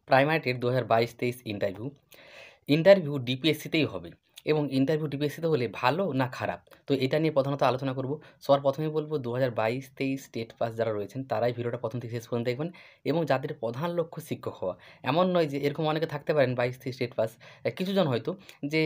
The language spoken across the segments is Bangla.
প্রাইমারি টেট 2022-23 ইন্টারভিউ ডিপিএসসিতেই হবে এবং ইন্টারভিউ ডিপিএসসিতে হলে ভালো না খারাপ? তো এটা নিয়ে প্রধানত আলোচনা করব। সবার প্রথমেই বলব 2022-23 টেট পাস যারা রয়েছেন তারাই ভিডিওটা প্রথম থেকে শেষ পর্যন্ত দেখবেন এবং যাদের প্রধান লক্ষ্য শিক্ষক হওয়া। এমন নয় যে এরকম অনেকে থাকতে পারেন 22-23 টেট পাস কিছুজন হয়তো যে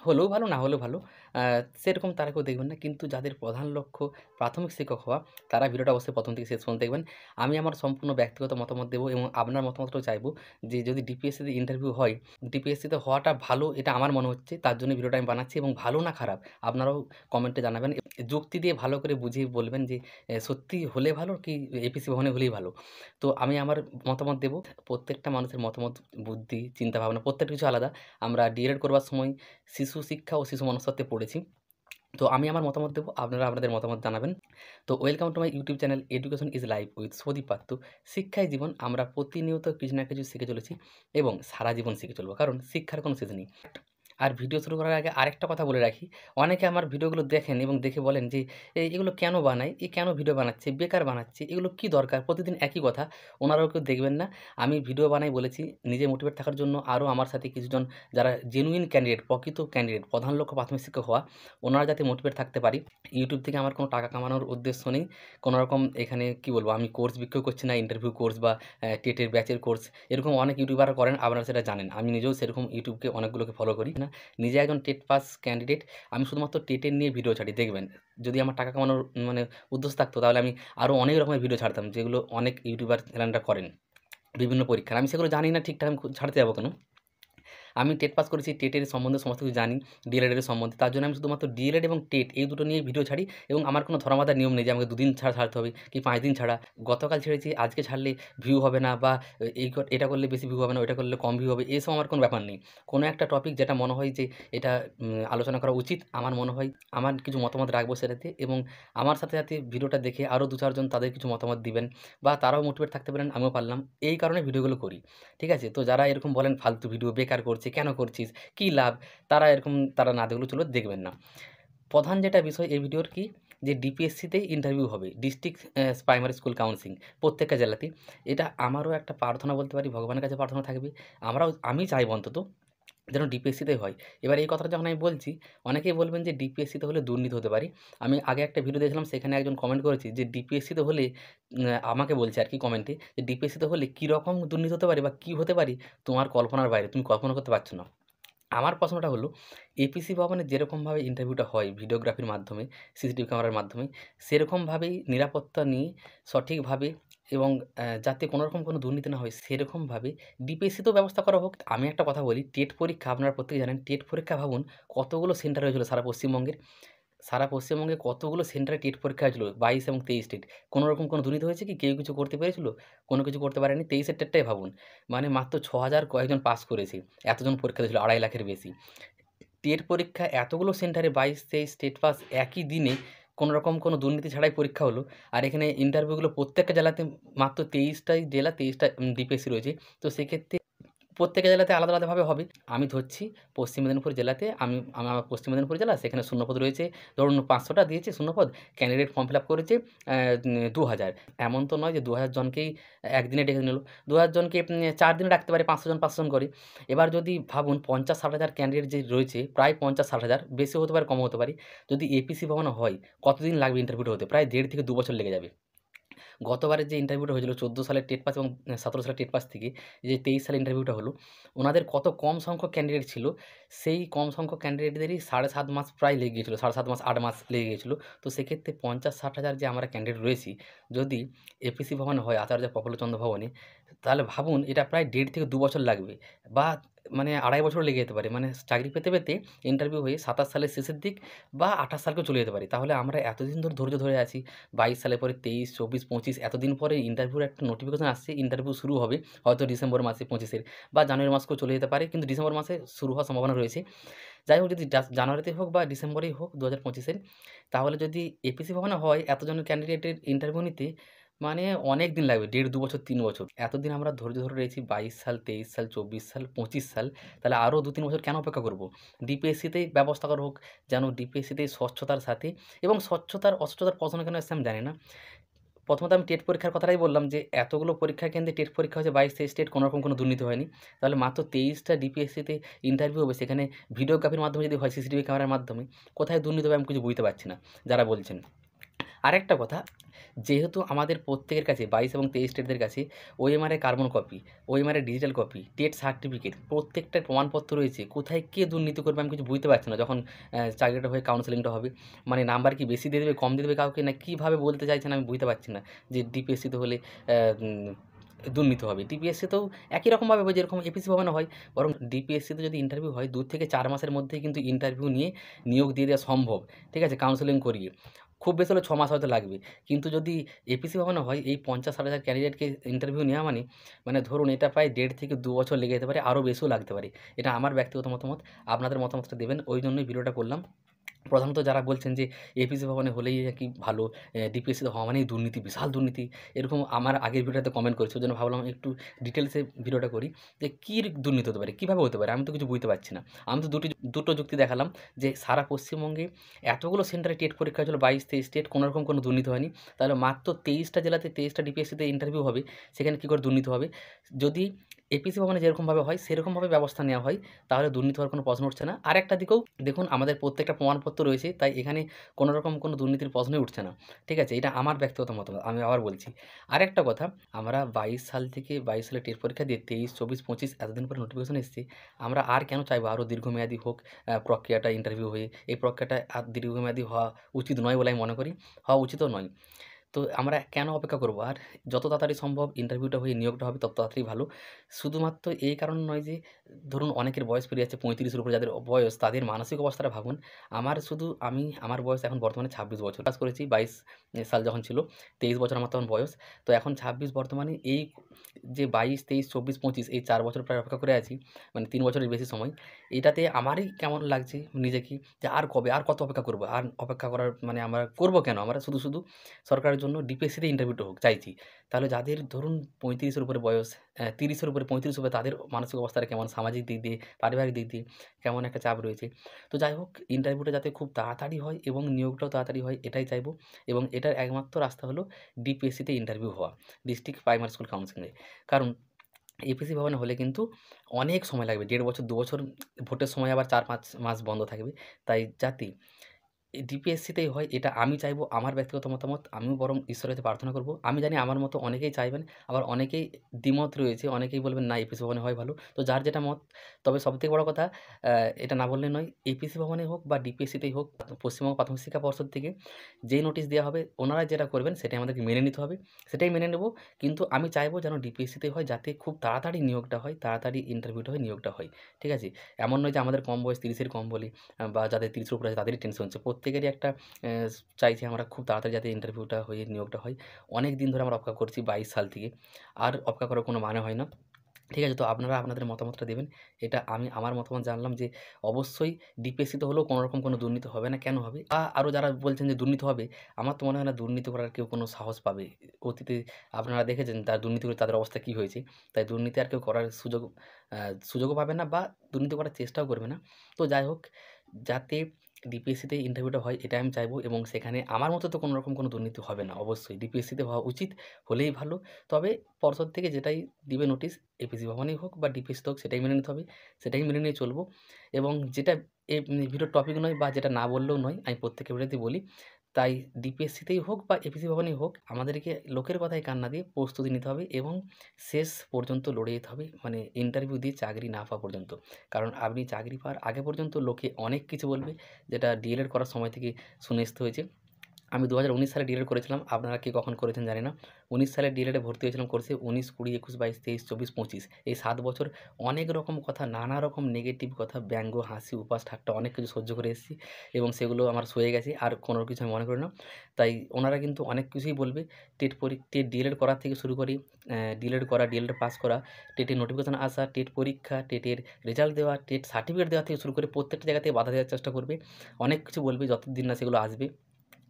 হলেও ভালো না হলেও ভালো আ সেরকম তারা কেউ দেখবেন না। কিন্তু যাদের প্রধান লক্ষ্য প্রাথমিক শিক্ষক হওয়া তারা ভিডিওটা অবশ্যই প্রথম থেকে শেষ পর্যন্ত দেখবেন। আমি আমার সম্পূর্ণ ব্যক্তিগত মতামত দেব এবং আপনার মতামতটাও চাইবো যে যদি ডিপিএসসিতে ইন্টারভিউ হয়, ডিপিএসসিতে হওয়াটা ভালো এটা আমার মনে হচ্ছে। তার জন্য ভিডিওটা আমি বানাচ্ছি এবং ভালো না খারাপ আপনারাও কমেন্টে জানাবেন। যুক্তি দিয়ে ভালো করে বুঝিয়ে বলবেন যে সত্যি হলে ভালো কি এপিসি ভবনে হলেই ভালো। তো আমি আমার মতামত দেব। প্রত্যেকটা মানুষের মতামত, বুদ্ধি, চিন্তাভাবনা প্রত্যেকটা কিছু আলাদা। আমরা ডিএলএড করবার সময় শিশু শিক্ষা ও শিশু মনস্তত্ত্বে পড়েছি। তো আমি আমার মতামত দেব, আপনারা আপনাদের মতামত জানাবেন। তো welcome to my YouTube channel education is life with Soudip পাত্র। শিক্ষাই জীবন। আমরা প্রতিনিয়ত কিছু না কিছু শিখে চলেছি এবং সারা জীবন শিখে চলবো। কারণ শিক্ষার কোনো শেষ নেই। আর ভিডিও শুরু করার আগে আরেকটা কথা বলে রাখি। অনেকে আমার ভিডিওগুলো দেখেন এবং দেখে বলেন যে, এগুলো কেন বানায়? এ কেন ভিডিও বানাচ্ছে? বেকার বানাচ্ছে। এগুলো কি দরকার? প্রতিদিন একই কথা।" ওনারাও কেউ দেখবেন না। আমি ভিডিও বানাই বলেছি নিজে মোটিভেট থাকার জন্য। আরও আমার সাথে কিছুজন যারা জেনুইন ক্যান্ডিডেট, প্রকৃত ক্যান্ডিডেট, প্রধান লক্ষ্য প্রাথমিক শিক্ষক হওয়া, ওনারা যাতে মোটিভেট থাকতে পারি। ইউটিউব থেকে আমার কোনো টাকা কামানোর উদ্দেশ্য নেই। কোনো রকম এখানে কি বলবো? আমি কোর্স বিক্রয় করছি না, ইন্টারভিউ কোর্স বা টেটের ব্যাচের কোর্স। এরকম অনেক ইউটিউবাররা করেন, আপনারা সেটা জানেন। আমি নিজেও সেরকম ইউটিউবকে অনেকগুলোকে ফলো করি না। নিজে একজন টেট পাস ক্যান্ডিডেট। আমি শুধুমাত্র টেটের নিয়ে ভিডিও ছাড়ি দেখবেন। যদি আমার টাকা কামানোর মানে উদ্দেশ্য থাকতো তাহলে আমি আরও অনেক রকমের ভিডিও ছাড়তাম যেগুলো অনেক ইউটিউবার চ্যানেলরা করেন। বিভিন্ন পরীক্ষার। আমি সেগুলো জানি না ঠিকঠাক আমি ছাড়তে যাবো কেন? আমি টেট পাস করেছি, টেটের সম্বন্ধে সমস্ত কিছু জানি, ডিএলএড এর সম্বন্ধে। তার জন্য আমি শুধুমাত্র ডিএলএড এবং টেট এই দুটো নিয়ে ভিডিও ছাড়ি এবং আমার কোনো ধরাবাঁধা নিয়ম নেই যে আমাকে ২ দিন ছাড়া ছাড়তে হবে কি ৫ দিন ছাড়া। গতকাল ছেড়েছি, আজকে ছাড়লে ভিউ হবে না বা এটা করলে বেশি ভিউ হবে না, ওইটা করলে কম ভিউ হবে, এসব আমার কোনো ব্যাপার নেই। কোনো একটা টপিক যেটা মনে হয় যে এটা আলোচনা করা উচিত, আমার মনে হয় আমার কিছু মতামত রাখবো সেটাতে এবং আমার সাথে, সাথে ভিডিওটা দেখে আরও ২-৪ জন তাদের কিছু মতামত দিবেন বা তারাও মোটিভেট থাকতে পারেন, আমিও পারলাম। এই কারণে ভিডিওগুলো করি। ঠিক আছে? তো যারা এরকম বলেন ফালতু ভিডিও বেকার করছে, কেন করছিস? কি লাভ? তারা না দেখলেও চলবে, দেখবেন না। প্রধান যেটা বিষয় এই ভিডিওর কি? যে ডিপিএসসিতেই ইন্টারভিউ হবে। ডিস্ট্রিক্ট প্রাইমারি স্কুল কাউন্সিলিং প্রত্যেকটা জেলাতেই। এটা আমারও একটা প্রার্থনা বলতে পারি, ভগবানের কাছে প্রার্থনা থাকবে। আমি চাইবো অন্তত যেন ডিপিএসসিতেই হয়। এবার এই কথাটা যখন আমি বলছি, অনেকেই বলবেন যে ডিপিএসসিতে হলে দুর্নীতি হতে পারে। আমি আগে একটা ভিডিও দেখলাম সেখানে একজন কমেন্ট করেছে যে ডিপিএসসিতে হলে আমাকে বলছে আরকি কমেন্টে যে ডিপিএসসিতে হলে কীরকম দুর্নীতি হতে পারে বা কী হতে পারে তোমার কল্পনার বাইরে। তুমি কল্পনা করতে পারছ না। আমার প্রশ্নটা হলো এপিসি ভবনে যেরকমভাবে ইন্টারভিউটা হয় ভিডিওগ্রাফির মাধ্যমে, সিসিটিভি ক্যামেরার মাধ্যমে, সেরকমভাবেই নিরাপত্তা নিয়ে সঠিকভাবে এবং যাতে কোনোরকম কোনো দুর্নীতি না হয় সেরকমভাবে ডিপিএসসিতেও ব্যবস্থা করা হোক। আমি একটা কথা বলি, টেট পরীক্ষা আপনারা প্রত্যেকে জানেন, টেট পরীক্ষা ভাবুন কতগুলো সেন্টার হয়েছিল সারা পশ্চিমবঙ্গের। সারা পশ্চিমবঙ্গে কতগুলো সেন্টারে টেট পরীক্ষা হয়েছিল ২২ এবং ২৩ টেট। কোনোরকম কোনো দুর্নীতি হয়েছে কি? কেউ কিছু করতে পেরেছিল? কোনো কিছু করতে পারেনি। ২৩ এর টেটটাই ভাবুন। মানে মাত্র ৬,০০০ কয়েকজন পাস করেছে। এতজন পরীক্ষা দিয়েছিল ২.৫ লাখের বেশি। টেট পরীক্ষা এতগুলো সেন্টারে ২২-২৩ টেট পাস একই দিনে কোনোরকম কোনো দুর্নীতি ছাড়াই পরীক্ষা হলো। আর এখানে ইন্টারভিউগুলো প্রত্যেকটা জেলাতে মাত্র ২৩ টাই জেলা, ২৩ টা ডিপিএসসি রয়েছে। তো সেক্ষেত্রে প্রত্যেকটা জেলাতে আলাদা, আলাদাভাবে হবে। আমি ধরছি পশ্চিম মেদিনীপুর জেলাতে আমার পশ্চিম মেদিনীপুর জেলা, সেখানে শূন্যপদ রয়েছে ধরুন ৫০০ টা দিয়েছে শূন্যপদ। ক্যান্ডিডেট ফর্ম ফিল আপ করেছে ২,০০০। এমন তো নয় যে ২,০০০ জনকেই একদিনে ডেকে নিল। ২,০০০ জনকে ৪ দিনে ডাকতে পারে ৫০০ জন, ৫০০ জন করে। এবার যদি ভাবুন ৫০-৬০ হাজার ক্যান্ডিডেট যে রয়েছে, প্রায় ৫০-৬০ হাজার, বেশিও হতে পারে, কমও হতে পারে। যদি এপিসি ভবনে হয়, কতদিন লাগবে ইন্টারভিউটা হতে? প্রায় ১.৫ থেকে ২ বছর লেগে যাবে। গতবারের যে ইন্টারভিউটা হয়েছিল ১৪ সালের টেট পাস এবং ১৭ সালের টেট পাস থেকে যে ২৩ সালে ইন্টারভিউটা হলো, ওনাদের কত কম সংখ্যক ক্যান্ডিডেট ছিল, সেই কম সংখ্যক ক্যান্ডিডেটদেরই ৭.৫ মাস প্রায় লেগে গিয়েছিল। ৭.৫ মাস, ৮ মাস লেগে গিয়েছিল। তো সেক্ষেত্রে ৫০-৬০ হাজার যে আমরা ক্যান্ডিডেট রয়েছি, যদি এপিসি ভবনে হয় আচার্য প্রফুল্লচন্দ্র ভবনে, তাহলে ভাবুন এটা প্রায় ১.৫ থেকে ২ বছর লাগবে বা মানে ২.৫ বছরও লেগে যেতে পারে। মানে চাকরি পেতে, পেতে ইন্টারভিউ হয়ে ২৭ সালের শেষের দিক বা ২৮ সালকেও চলে যেতে পারে। তাহলে আমরা এতদিন ধরে ধৈর্য ধরে আছি। ২২ সালের পরে ২৩, ২৪, ২৫ এতদিন পরে ইন্টারভিউর একটা নোটিফিকেশন আসছে। ইন্টারভিউ শুরু হবে হয়তো ডিসেম্বর মাসে ২৫ এর বা জানুয়ারি মাসকেও চলে যেতে পারে। কিন্তু ডিসেম্বর মাসে শুরু হওয়ার সম্ভাবনা রয়েছে। যাই হোক যদি জানুয়ারিতে হোক বা ডিসেম্বরেই হোক ২০২৫ এর, তাহলে যদি এপিসি ভবনে হয় এতজন ক্যান্ডিডেটের ইন্টারভিউ নিতে মানে অনেক দিন লাগবে। ১.৫, ২ বছর, ৩ বছর। এতদিন আমরা ধৈর্য ধরে রয়েছি ২২ সাল, ২৩ সাল, ২৪ সাল, ২৫ সাল। তাহলে আরও ২-৩ বছর কেন অপেক্ষা করব? ডিপিএসসিতেই ব্যবস্থা করা হোক। যেন ডিপিএসসিতেই স্বচ্ছতার সাথে এবং স্বচ্ছতার অস্বচ্ছতার প্রশ্ন কেন এসছে আমি জানি না। প্রথমত আমি টেট পরীক্ষার কথাটাই বললাম যে এতগুলো পরীক্ষা কেন্দ্রে টেট পরীক্ষা হচ্ছে 22-23 টেট, কোনোরকম কোনো দুর্নীতি হয়নি। তাহলে মাত্র 23টা ডিপিএসসিতে ইন্টারভিউ হবে, সেখানে ভিডিওগ্রাফির মাধ্যমে যদি হয়, সিসিটিভি ক্যামেরার মাধ্যমে, কোথায় দুর্নীতি হবে আমি কিছু বুঝতে পারছি না যারা বলছেন। আরেকটা কথা, যেহেতু আমাদের প্রত্যেকের কাছে 22 এবং 23 টেটদের কাছে ওএমআরের কার্বন কপি, ওএমআরের ডিজিটাল কপি, টেট সার্টিফিকেট, প্রত্যেকটার প্রমাণপত্র রয়েছে, কোথায় কে দুর্নীতি করবে আমি কিছু বুঝতে পারছি না। যখন চাকরিটা হয়ে কাউন্সেলিংটা হবে, মানে নাম্বার কি বেশি দিয়ে দেবে, কম দিয়ে দেবে কাউকে, না কীভাবে বলতে চাইছেন আমি বুঝতে পারছি না। যে ডিপিএসসিতে হলে দুর্নীতি হবে, ডিপিএসসিতেও একই রকমভাবে হবে যেরকম এপিসি ভবনে হয়। বরং ডিপিএসসিতে যদি ইন্টারভিউ হয় 2 থেকে 4 মাসের মধ্যেই কিন্তু ইন্টারভিউ নিয়ে নিয়োগ দিয়ে দেওয়া সম্ভব, ঠিক আছে, কাউন্সেলিং করিয়ে। খুব বেশি হলে 6 মাস হয়তো লাগবে। কিন্তু যদি এপিসি ভবনে হয়, এই 50-60 হাজার ক্যান্ডিডেটকে ইন্টারভিউ নেওয়া মানে ধরুন এটা প্রায় 1.5 থেকে 2 বছর লেগে যেতে পারে, আরও বেশিও লাগতে পারে। এটা আমার ব্যক্তিগত মতামত। আপনাদের মতামতটা দেবেন, ওই জন্যই ভিডিওটা করলাম। প্রধানত যারা বলছেন যে এপিসি ভবনে হলেই নাকি ভালো, ডিপিএসসিতে হওয়া মানেই দুর্নীতি, বিশাল দুর্নীতি, এরকম আমার আগের ভিডিওটাতে কমেন্ট করেছে। ওই জন্য ভাবলাম একটু ডিটেলসে ভিডিওটা করি যে কী দুর্নীতি হতে পারে, কীভাবে হতে পারে, আমি তো কিছু বুঝতে পারছি না। আমি তো দুটো যুক্তি দেখালাম যে সারা পশ্চিমবঙ্গে এতগুলো সেন্টারে টেট পরীক্ষা হয়েছিল, 22-23 টেট, কোনোরকম কোনো দুর্নীতি হয়নি। তাহলে মাত্র 23টা জেলাতে 23টা ডিপিএসসিতে ইন্টারভিউ হবে, সেখানে কী করে দুর্নীতি হবে? যদি এপিসি ভবনে যেরকমভাবে হয় সেরকমভাবে ব্যবস্থা নেওয়া হয়, তাহলে দুর্নীতি হওয়ার কোনো প্রশ্ন উঠছে না। আরেকটা দিকেও দেখুন, আমাদের প্রত্যেকটা প্রমাণপত্র রয়েছে, তাই এখানে কোনো রকম কোনো দুর্নীতির প্রশ্নই উঠছে না, ঠিক আছে? এটা আমার ব্যক্তিগত মতামত, আমি আবার বলছি। আরেকটা কথা, আমরা 22 সাল থেকে 22 সালে টেট পরীক্ষা দিয়ে 23, 24, 25 এতদিন পরে নোটিফিকেশন এসছে। আমরা আর কেন চাইবো আরও দীর্ঘমেয়াদী হোক প্রক্রিয়াটা, ইন্টারভিউ হয়ে? এই প্রক্রিয়াটা আর দীর্ঘমেয়াদী হওয়া উচিত নয় বলে আমি মনে করি, হওয়া উচিতও নয়। তো আমরা কেন অপেক্ষা করব? আর যত তাড়াতাড়ি সম্ভব ইন্টারভিউটা হয়ে নিয়োগটা হবে তত তাড়াতাড়ি ভালো। শুধুমাত্র এই কারণে নয় যে ধরুন অনেকের বয়স পেরিয়ে যাচ্ছে 35-এর উপরে, যাদের বয়স, তাদের মানসিক অবস্থাটা ভাবুন। আমার বয়স এখন বর্তমানে 26 বছর। পাস করেছি 22 সাল যখন ছিল, 23 বছর আমার তখন বয়স। তো এখন 26, বর্তমানে এই যে 22, 23, 24, 25 এই 4 বছর প্রায় অপেক্ষা করে আছি, মানে 3 বছরের বেশি সময়। এটাতে আমারই কেমন লাগছে নিজেকে যে আর কবে, আর কত অপেক্ষা করব? আর অপেক্ষা করার মানে আমরা করব কেন? আমরা শুধু সরকারের জন্য ডিপিএসসিতে ইন্টারভিউটা হোক চাইছি। তাহলে যাদের ধরুন 35 এর উপরে বয়স, 30 এর উপরে, 35 উপরে, তাদের মানসিক অবস্থাটা কেমন, সামাজিক দিক দিয়ে, পারিবারিক দিক দিয়ে কেমন একটা চাপ রয়েছে। তো যাই হোক, ইন্টারভিউটা যাতে খুব তাড়াতাড়ি হয় এবং নিয়োগটাও তাড়াতাড়ি হয়, এটাই চাইবো। এবং এটার একমাত্র রাস্তা হলো ডিপিএসসিতে ইন্টারভিউ হওয়া, ডিস্ট্রিক্ট প্রাইমারি স্কুল কাউন্সিলে। কারণ এপিসি ভবনে হলে কিন্তু অনেক সময় লাগবে, 1.5 বছর, 2 বছর, ভোটের সময় আবার 4-5 মাস বন্ধ থাকবে। তাই যাতে ডিপিএসসিতেই হয়, এটা আমি চাইবো, আমার ব্যক্তিগত মতামত। আমিও বরং ঈশ্বরের কাছে প্রার্থনা করব। আমি জানি আমার মতো অনেকেই চাইবেন, আবার অনেকেই দ্বিমত রয়েছে। অনেকেই বলবেন না এপিসি ভবনে হয় ভালো। তো যার যেটা মত। তবে সবথেকে বড় কথা, এটা না বললে নয়, এপিসি ভবনে হোক বা ডিপিএসসিতেই হোক, পশ্চিমবঙ্গ প্রাথমিক শিক্ষা পর্ষদ থেকে যেই নোটিশ দেওয়া হবে, ওনারা যেটা করবেন সেটাই আমাদেরকে মেনে নিতে হবে। সেটাই মেনে নেব। কিন্তু আমি চাইবো যেন ডিপিএসসিতেই হয়, যাতে খুব তাড়াতাড়ি নিয়োগটা হয়, তাড়াতাড়ি ইন্টারভিউটা হয়, নিয়োগটা হয়। ঠিক আছে? এমন নয় যে আমাদের কম বয়স, 30 এর কম বলে, বা যাদের 30 এর উপরে আছে তাদেরই টেনশন হচ্ছে। প্রত্যেকেরই একটা চাইছি আমরা খুব তাড়াতাড়ি যাতে ইন্টারভিউটা হয়ে নিয়োগটা হয়। অনেক দিন ধরে আমরা অপেক্ষা করছি 22 সাল থেকে। আর অপেক্ষা করার কোনো মানে হয় না। ঠিক আছে? তো আপনারা আপনাদের মতামতটা দেবেন। এটা আমি আমার মতামত জানলাম যে অবশ্যই ডিপিএসসিতে হলেও কোনো রকম কোনো দুর্নীতি হবে না। কেন হবে? আরও যারা বলছেন যে দুর্নীতি হবে, আমার তো মনে হয় না দুর্নীতি করার কেউ কোনো সাহস পাবে। অতীতে আপনারা দেখেছেন তারা দুর্নীতি করে তাদের অবস্থা কী হয়েছে। তাই দুর্নীতি আর কেউ করার আ সুযোগও পাবে না, বা দুর্নীতি করার চেষ্টাও করবে না। তো যাই হোক, যাতে ডিপিএসসিতে ইন্টারভিউটা হয় এটাই আমি চাইবো, এবং সেখানে আমার মতে তো কোনো রকম কোনো দুর্নীতি হবে না। অবশ্যই ডিপিএসসিতে হওয়া উচিত, হলেই ভালো। তবে পর্ষদ থেকে যেটাই দিবে নোটিশ, এপিসি ভবনেই হোক বা ডিপিএসসিতে হোক, সেটাই মেনে নিতে হবে। সেটাই মেনে নিয়ে চলবো। এবং যেটা ভিডিওর টপিক নয়, বা যেটা না বললেও নয়, আমি প্রত্যেকের ভিডিওতেই বলি। তাই ডিপিএসসিতেই হোক বা এপিসি ভবনেই হোক, আমাদেরকে লোকের কথায় কান না দিয়ে প্রস্তুতি নিতে হবে, এবং শেষ পর্যন্ত লড়ে যেতে হবে। মানে ইন্টারভিউ দিয়ে চাকরি না পাওয়া পর্যন্ত। কারণ আপনি চাকরি পাওয়ার আগে পর্যন্ত লোকে অনেক কিছু বলবে, যেটা ডিএলএড করার সময় থেকে শুনে আসতে হয়েছে। আমি 2019 সালে ডিএলএড করেছিলাম। আপনারা কে কখন করেছেন জানি না। 19 সালে ডিএলএডে ভর্তি হয়েছিলাম কোর্সে। 19, 20, 21, 22, 23, 24, 25 এই 7 বছর অনেক রকম কথা, নানা রকম নেগেটিভ কথা, ব্যঙ্গ, হাসি, উপহাস, ঠাট্টা অনেক কিছু সহ্য করে এসেছি, এবং সেগুলো আমার সয়ে গেছে। আর কোনো কিছু আমি মনে করি না। তাই ওনারা কিন্তু অনেক কিছুই বলবে। টেট ডিএলএড করার থেকে শুরু করে, ডিএলএড করা, ডিএলএড পাস করা, টেটের নোটিফিকেশন আসা, টেট পরীক্ষা, টেটের রেজাল্ট দেওয়া, টেট সার্টিফিকেট দেওয়া থেকে শুরু করে প্রত্যেকটা জায়গা থেকে বাধা দেওয়ার চেষ্টা করবে। অনেক কিছু বলবে যতদিন না সেগুলো আসবে।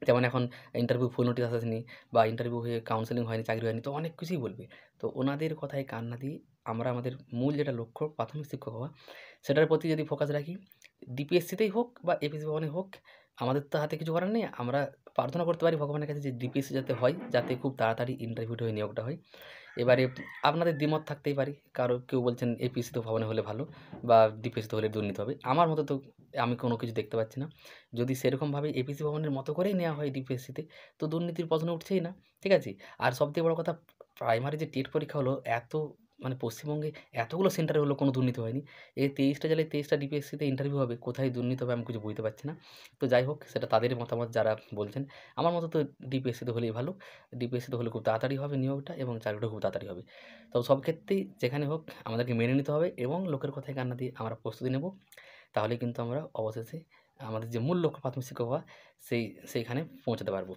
যেমন এখন ইন্টারভিউ ফুল নোটিশ আসেনি, বা ইন্টারভিউ হয়ে কাউন্সেলিং হয়নি, চাকরি হয়নি, তো অনেক কিছুই বলবে। তো ওনাদের কথায় কান না দিয়ে আমরা আমাদের মূল যেটা লক্ষ্য, প্রাথমিক শিক্ষক হওয়া, সেটার প্রতি যদি ফোকাস রাখি, ডিপিএসসিতেই হোক বা এপিসি ভবনে হোক, আমাদের তো হাতে কিছু করার নেই। আমরা প্রার্থনা করতে পারি ভগবানের কাছে যে ডিপিএসসি যাতে হয়, যাতে খুব তাড়াতাড়ি ইন্টারভিউটা হয়ে নিয়োগটা হয়। এবারে আপনাদের দ্বিমত থাকতেই পারে। কেউ বলছেন এপিএসসি ভবনে হলে ভালো বা ডিপিএসসিতে হলে দুর্নীতি হবে। আমার মতে তো আমি কোনো কিছু দেখতে পাচ্ছি না। যদি সেরকমভাবে এপিএসসি ভবনের মতো করেই নেওয়া হয় ডিপিএসসিতে, তো দুর্নীতির প্রশ্ন উঠছেই না। ঠিক আছে? আর সবথেকে বড় কথা, প্রাইমারি যে টেট পরীক্ষা হলো, মানে পশ্চিমবঙ্গে এতগুলো সেন্টারে হলো, কোনো দুর্নীতি হয়নি। এই ২৩টা জেলায় ২৩টা ডিপিএসসিতে ইন্টারভিউ হবে। কোথায় দুর্নীতি হবে আমি কিছু বুঝতে পারছি না। তো যাই হোক, সেটা তাদেরই মতামত যারা বলছেন। আমার মতে তো ডিপিএসসিতে হলেই ভালো। ডিপিএসসিতে হলে খুব তাড়াতাড়ি হবে নিয়োগটা এবং চাকরিটা খুব তাড়াতাড়ি হবে। তবে সব ক্ষেত্রেই যেখানে হোক আমাদেরকে মেনে নিতে হবে এবং লোকের কথায় কান না দিয়ে আমরা প্রস্তুতি নেব। তাহলেই কিন্তু আমরা অবশেষে আমাদের যে মূল লক্ষ্য প্রাথমিক শিক্ষক হওয়া, সেইখানে পৌঁছাতে পারব।